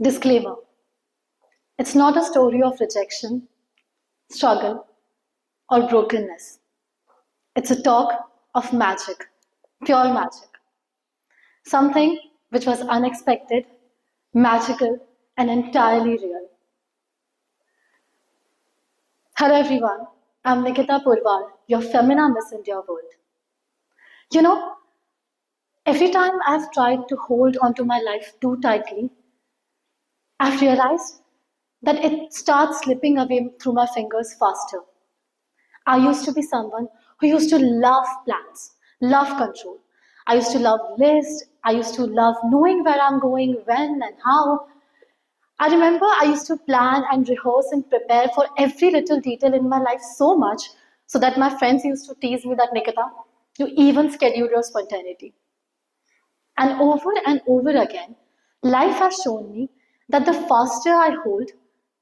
Disclaimer: it's not a story of rejection, struggle, or brokenness. It's a talk of magic, pure magic. Something which was unexpected, magical, and entirely real. Hello everyone, I'm Nikita Porwal, your feminist in your world. You know, every time I've tried to hold onto my life too tightly, I've realized that it starts slipping away through my fingers faster. I used to be someone who used to love plans, love control. I used to love lists. I used to love knowing where I'm going, when, and how. I remember I used to plan and rehearse and prepare for every little detail in my life so much so that my friends used to tease me that Nikita, you even schedule your spontaneity. And over again, life has shown me that the faster I hold,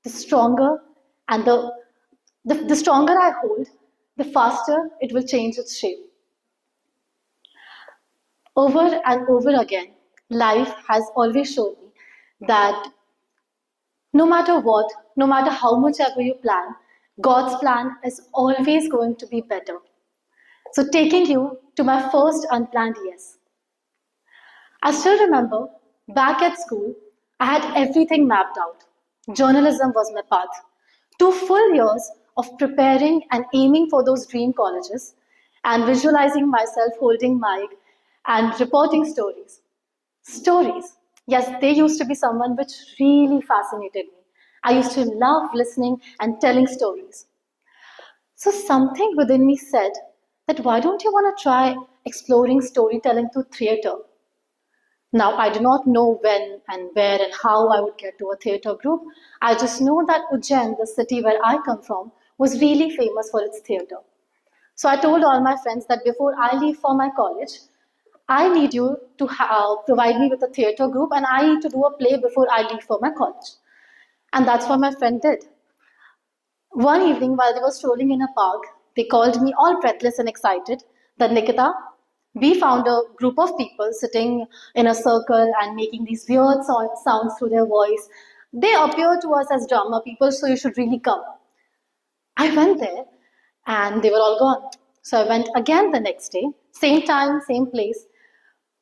the stronger and the stronger I hold, the faster it will change its shape. Over and over again, life has always shown me that no matter what, no matter how much ever you plan, God's plan is always going to be better. So, taking you to my first unplanned yes. I still remember back at school, I had everything mapped out. Journalism was my path. 2 full years of preparing and aiming for those dream colleges and visualizing myself holding mic and reporting stories. Stories. Yes, they used to be someone which really fascinated me. I used to love listening and telling stories. So something within me said that why don't you want to try exploring storytelling through theater? Now, I do not know when and where and how I would get to a theatre group. I just know that Ujjain, the city where I come from, was really famous for its theatre. So I told all my friends that before I leave for my college, I need you to provide me with a theatre group and I need to do a play before I leave for my college. And that's what my friend did. One evening, while they were strolling in a park, they called me all breathless and excited that Nikita, we found a group of people sitting in a circle and making these weird sounds through their voice. They appear to us as drama people, so you should really come. I went there and they were all gone. So I went again the next day, same time, same place.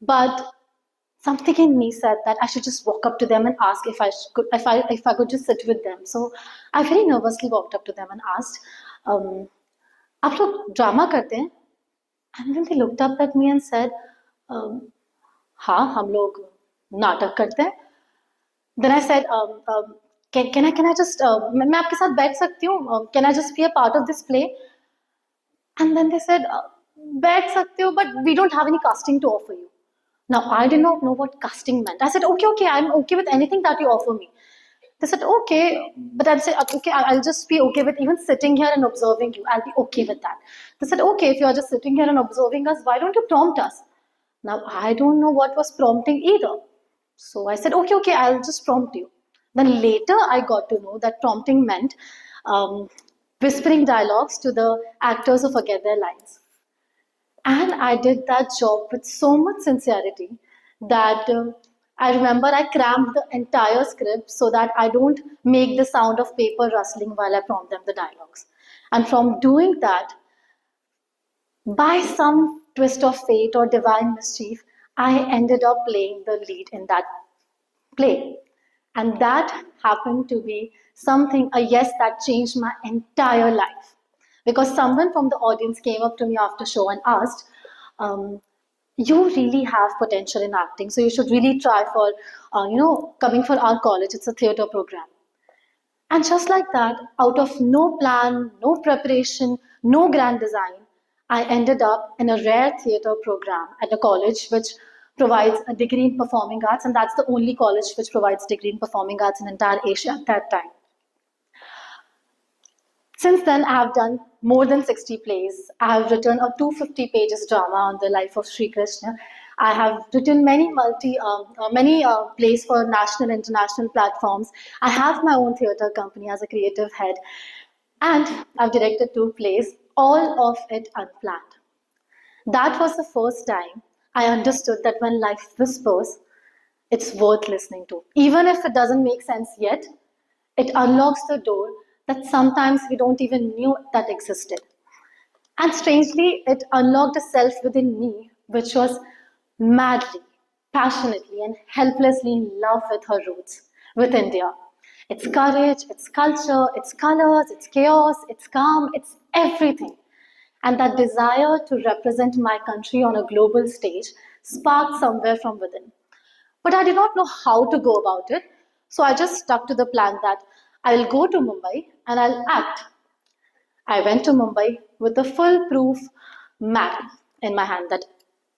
But something in me said that I should just walk up to them and ask if I could just sit with them. So I very nervously walked up to them and asked, "आप लोग drama करते हैं?" And then they looked up at me and said, "हाँ, हम लोग नाटक करते हैं." Then I said, can I just मैं आपके साथ बैठ सकती हूँ? Can I just be a part of this play? And then they said, बैठ सकते हो, but we don't have any casting to offer you. Now, I did not know what casting meant. I said, okay, I'm okay with anything that you offer me. They said, okay, but I said, okay, I'll just be okay with even sitting here and observing you. I'll be okay with that. They said, okay, if you're just sitting here and observing us, why don't you prompt us? Now, I don't know what was prompting either. So I said, okay, I'll just prompt you. Then later I got to know that prompting meant whispering dialogues to the actors who forget their lines. And I did that job with so much sincerity that I remember I crammed the entire script so that I don't make the sound of paper rustling while I prompt them the dialogues. And from doing that, by some twist of fate or divine mischief, I ended up playing the lead in that play. And that happened to be something, a yes that changed my entire life. Because someone from the audience came up to me after show and asked, you really have potential in acting, so you should really try for, coming for our college. It's a theatre program. And just like that, out of no plan, no preparation, no grand design, I ended up in a rare theatre program at a college which provides a degree in performing arts, and that's the only college which provides degree in performing arts in entire Asia at that time. Since then, I have done more than 60 plays. I have written a 250 pages drama on the life of Sri Krishna. I have written many plays for national and international platforms. I have my own theatre company as a creative head. And I've directed 2 plays. all of it unplanned. That was the first time I understood that when life whispers, it's worth listening to. Even if it doesn't make sense yet, it unlocks the door that sometimes we don't even knew that existed. And strangely, it unlocked a self within me which was madly, passionately, and helplessly in love with her roots, with India. Its courage, its culture, its colors, its chaos, its calm, its everything. And that desire to represent my country on a global stage sparked somewhere from within. But I did not know how to go about it, so I just stuck to the plan that I'll go to Mumbai and I'll act. I went to Mumbai with a full proof map in my hand that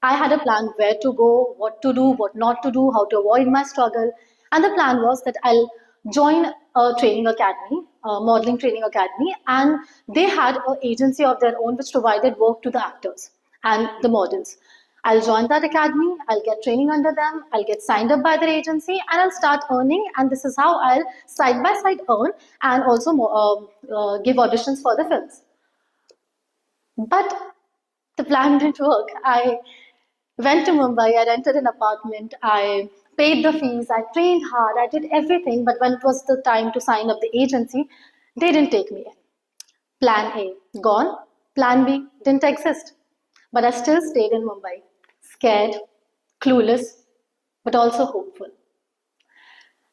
I had a plan where to go, what to do, what not to do, how to avoid my struggle. And the plan was that I'll join a training academy, a modeling training academy, and they had an agency of their own which provided work to the actors and the models. I'll join that academy, I'll get training under them, I'll get signed up by their agency, and I'll start earning. And this is how I'll side by side earn and also give auditions for the films. But the plan didn't work. I went to Mumbai, I rented an apartment, I paid the fees, I trained hard, I did everything. But when it was the time to sign up the agency, they didn't take me in. Plan A, gone. Plan B, didn't exist. But I still stayed in Mumbai, scared, clueless, but also hopeful.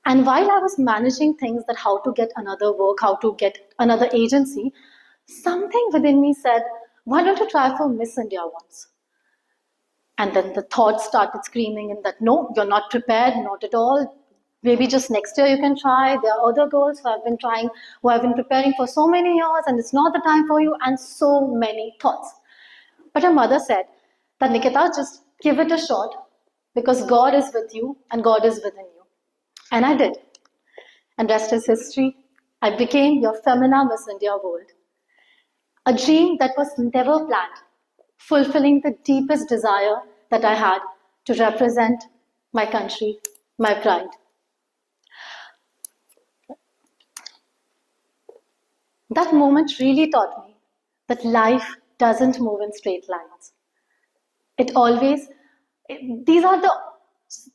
And while I was managing things that how to get another work, how to get another agency, something within me said, why don't you try for Miss India once? And then the thoughts started screaming in that, no, you're not prepared, not at all. Maybe just next year you can try. There are other girls who have been trying, who have been preparing for so many years, and it's not the time for you, and so many thoughts. But her mother said that, Nikita, just give it a shot because God is with you and God is within you. And I did. And rest is history. I became your Femina Miss India World. A dream that was never planned, fulfilling the deepest desire that I had to represent my country, my pride. That moment really taught me that life doesn't move in straight lines. These are the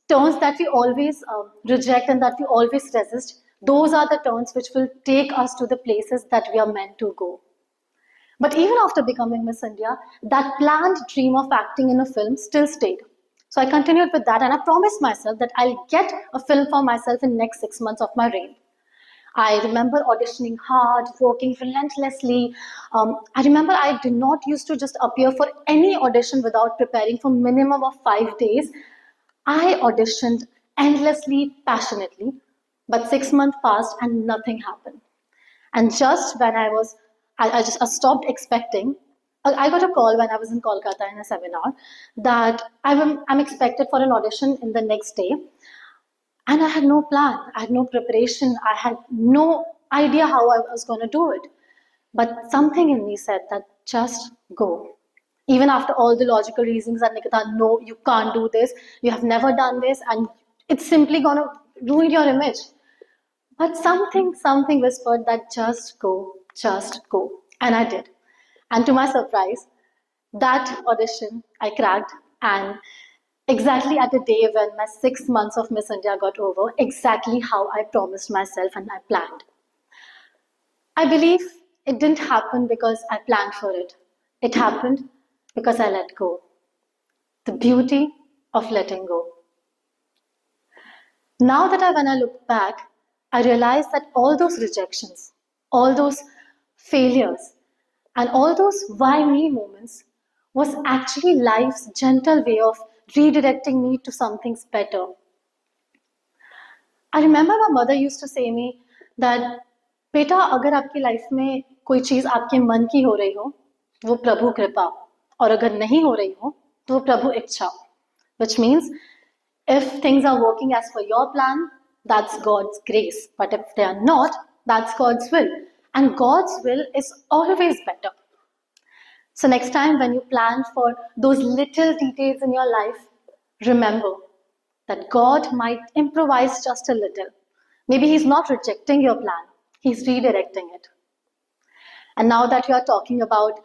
turns that we always reject and that we always resist. Those are the turns which will take us to the places that we are meant to go. But even after becoming Miss India, that planned dream of acting in a film still stayed. So I continued with that, and I promised myself that I'll get a film for myself in the next 6 months of my reign. I remember auditioning hard, working relentlessly. I remember I did not used to just appear for any audition without preparing for minimum of 5 days. I auditioned endlessly, passionately, but 6 months passed and nothing happened. And just when I stopped expecting. I got a call when I was in Kolkata in a seminar that I'm expected for an audition in the next day. And I had no plan, I had no preparation, I had no idea how I was going to do it. But something in me said that just go. Even after all the logical reasons that, Nikita, no, you can't do this, you have never done this, and it's simply going to ruin your image. But something whispered that just go, just go. And I did. And to my surprise, that audition I cracked, and exactly at the day when my 6 months of Miss India got over, exactly how I promised myself and I planned. I believe it didn't happen because I planned for it. It happened because I let go. The beauty of letting go. Now that when I look back, I realize that all those rejections, all those failures, and all those why me moments was actually life's gentle way of redirecting me to something better. I remember my mother used to say me that, बेटा अगर आपकी life में कोई चीज आपके मन की हो रही हो, वो प्रभु कृपा, और अगर नहीं हो रही हो, तो वो प्रभु इच्छा. Which means, if things are working as per your plan, that's God's grace. But if they are not, that's God's will. And God's will is always better. So next time when you plan for those little details in your life, remember that God might improvise just a little. Maybe He's not rejecting your plan, He's redirecting it. And now that we are talking about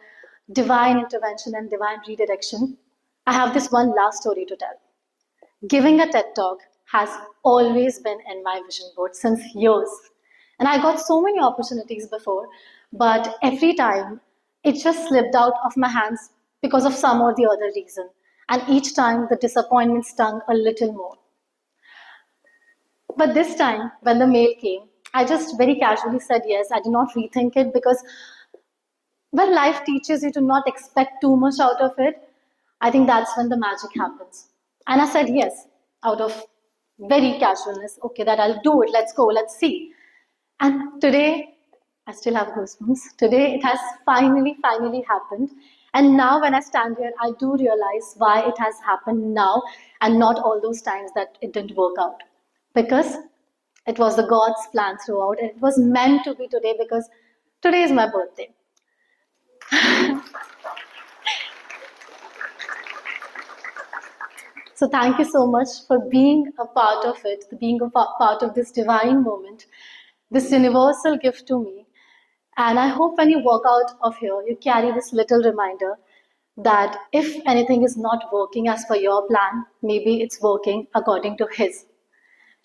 divine intervention and divine redirection, I have this one last story to tell. Giving a TED talk has always been in my vision board since years. And I got so many opportunities before, but every time it just slipped out of my hands because of some or the other reason. And each time the disappointment stung a little more. But this time, when the mail came, I just very casually said yes. I did not rethink it because when life teaches you to not expect too much out of it, I think that's when the magic happens. And I said yes, out of very casualness. Okay, that I'll do it. Let's go. Let's see. And today, I still have goosebumps. Today, it has finally happened. And now, when I stand here, I do realize why it has happened now and not all those times that it didn't work out. Because it was the God's plan throughout. And it was meant to be today because today is my birthday. So thank you so much for being a part of it, being a part of this divine moment, this universal gift to me. And I hope when you walk out of here, you carry this little reminder that if anything is not working as per your plan, maybe it's working according to His.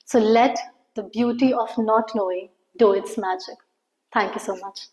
So let the beauty of not knowing do its magic. Thank you so much.